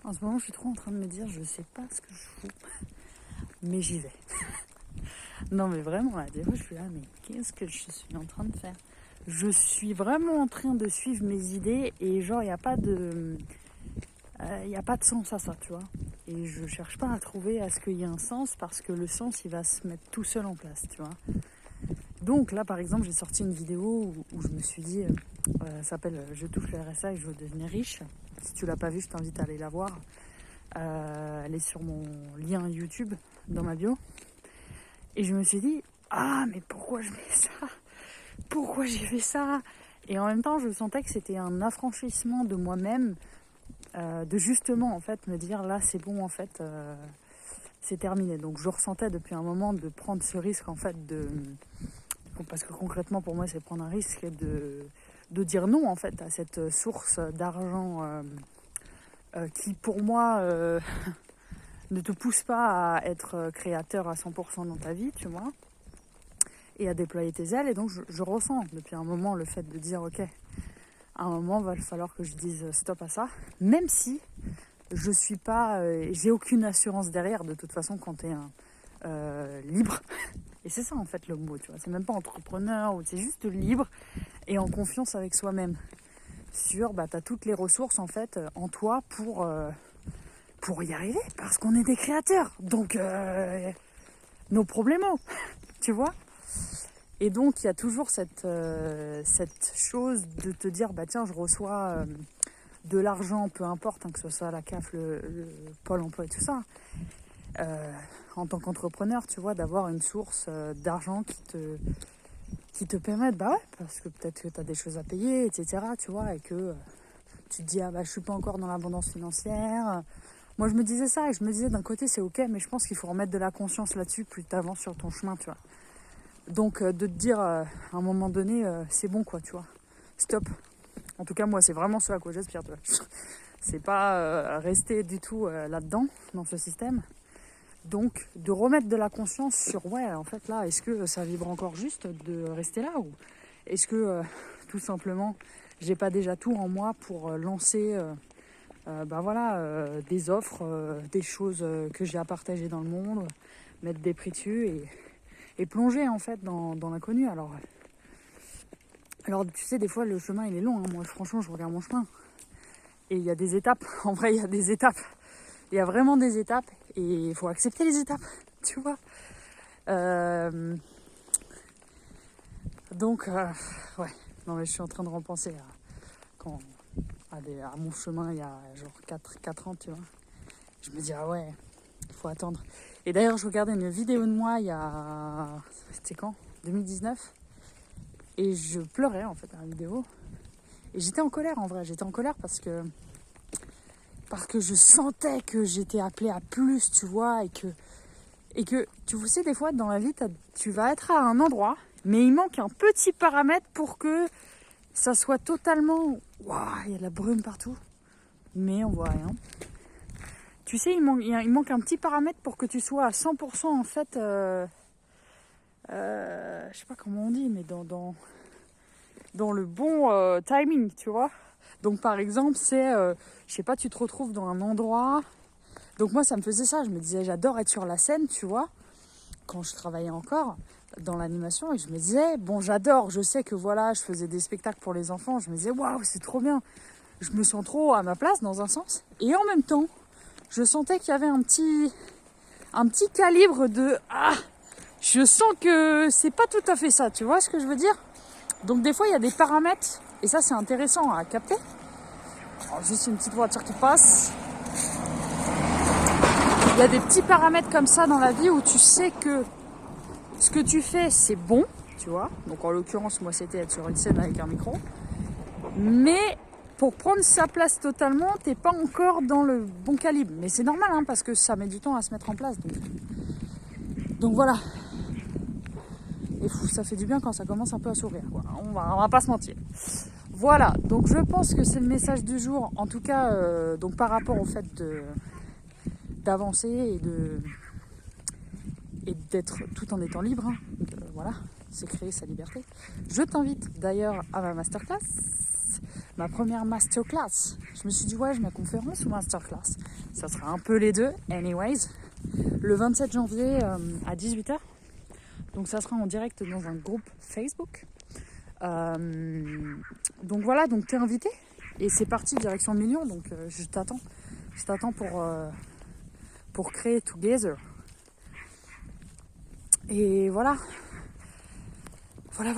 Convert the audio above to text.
En ce moment, je suis trop en train de me dire, je sais pas ce que je fous, mais j'y vais. Non, mais vraiment, là, des fois, je suis là, mais qu'est-ce que je suis en train de faire? Je suis vraiment en train de suivre mes idées et genre, il n'y a pas de... y a pas de sens à ça, tu vois. Et je cherche pas à trouver à ce qu'il y ait un sens parce que le sens, il va se mettre tout seul en place, tu vois. Donc là, par exemple, j'ai sorti une vidéo où je me suis dit, ça s'appelle « Je touche le RSA et je veux devenir riche ». Si tu l'as pas vue, je t'invite à aller la voir. Elle est sur mon lien YouTube, dans ma bio. Et je me suis dit, ah, mais pourquoi je mets ça? Pourquoi j'ai fait ça? Et en même temps, je sentais que c'était un affranchissement de moi-même, de justement, en fait, me dire, là, c'est bon, en fait, c'est terminé. Donc, je ressentais depuis un moment de prendre ce risque, en fait, parce que concrètement, pour moi, c'est prendre un risque de dire non, en fait, à cette source d'argent qui, pour moi, ne te pousse pas à être créateur à 100% dans ta vie, tu vois, et à déployer tes ailes. Et donc, je ressens depuis un moment le fait de dire, ok, à un moment, il va falloir que je dise stop à ça, même si je suis pas, j'ai aucune assurance derrière, de toute façon, quand tu es libre. Et c'est ça, en fait, le mot, tu vois. C'est même pas entrepreneur, c'est juste libre et en confiance avec soi-même. Sur, tu as toutes les ressources, en fait, en toi pour y arriver, parce qu'on est des créateurs. Donc, nos problèmes, tu vois. Et donc, il y a toujours cette chose de te dire, tiens, je reçois de l'argent, peu importe, que ce soit la CAF, le Pôle emploi et tout ça. En tant qu'entrepreneur, tu vois, d'avoir une source d'argent qui te permette, parce que peut-être que tu as des choses à payer, etc., tu vois, et que tu te dis, je suis pas encore dans l'abondance financière. Moi, je me disais ça, et je me disais, d'un côté, c'est ok, mais je pense qu'il faut remettre de la conscience là-dessus, plus tu avances sur ton chemin, tu vois. Donc, de te dire, à un moment donné, c'est bon, quoi, tu vois. Stop. En tout cas, moi, c'est vraiment ce à quoi j'aspire, tu vois. C'est pas rester du tout là-dedans, dans ce système. Donc, de remettre de la conscience sur, en fait, là, est-ce que ça vibre encore juste de rester là, ou est-ce que, tout simplement, j'ai pas déjà tout en moi pour lancer, des offres, des choses que j'ai à partager dans le monde, mettre des prix dessus et plonger, en fait, dans l'inconnu. Alors, tu sais, des fois, le chemin, il est long, hein. Moi, franchement, je regarde mon chemin. Et il y a des étapes. En vrai, il y a des étapes. Il y a vraiment des étapes. Et il faut accepter les étapes, tu vois. Donc, ouais. Non, mais je suis en train de repenser à mon chemin il y a genre 4 ans, tu vois. Je me dis, il faut attendre. Et d'ailleurs, je regardais une vidéo de moi il y a... C'était quand 2019. Et je pleurais, en fait, dans la vidéo. Et j'étais en colère, en vrai. J'étais en colère parce que je sentais que j'étais appelée à plus, tu vois, et que tu sais, des fois, dans la vie, tu vas être à un endroit, mais il manque un petit paramètre pour que ça soit totalement... Waouh, il y a de la brume partout, mais on voit rien. Tu sais, il manque un petit paramètre pour que tu sois à 100%, en fait... je sais pas comment on dit, mais dans le bon timing, tu vois. Donc, par exemple, c'est... je sais pas, tu te retrouves dans un endroit... Donc moi, ça me faisait ça. Je me disais, j'adore être sur la scène, tu vois, quand je travaillais encore dans l'animation. Et je me disais, bon, j'adore. Je sais que voilà, je faisais des spectacles pour les enfants. Je me disais, waouh, c'est trop bien. Je me sens trop à ma place dans un sens. Et en même temps, je sentais qu'il y avait un petit calibre de, je sens que c'est pas tout à fait ça. Tu vois ce que je veux dire? Donc des fois, il y a des paramètres. Et ça, c'est intéressant à capter. Alors, juste une petite voiture qui passe. Il y a des petits paramètres comme ça dans la vie où tu sais que ce que tu fais, c'est bon, tu vois. Donc en l'occurrence, moi, c'était être sur une scène avec un micro. Mais pour prendre sa place totalement, t'es pas encore dans le bon calibre. Mais c'est normal, hein, parce que ça met du temps à se mettre en place. Donc voilà. Et ça fait du bien quand ça commence un peu à sourire, quoi. On va pas se mentir. Voilà, donc je pense que c'est le message du jour. En tout cas, donc par rapport au fait d'avancer et d'être tout en étant libre, hein. Voilà, c'est créer sa liberté. Je t'invite d'ailleurs à ma masterclass ma première masterclass. Je me suis dit, ouais, je mets conférence ou masterclass. Ça sera un peu les deux, anyways. Le 27 janvier à 18h. Donc ça sera en direct dans un groupe Facebook. Donc voilà, donc t'es invité. Et c'est parti, direction le million. Donc je t'attends. Je t'attends pour créer Together. Et voilà. Voilà.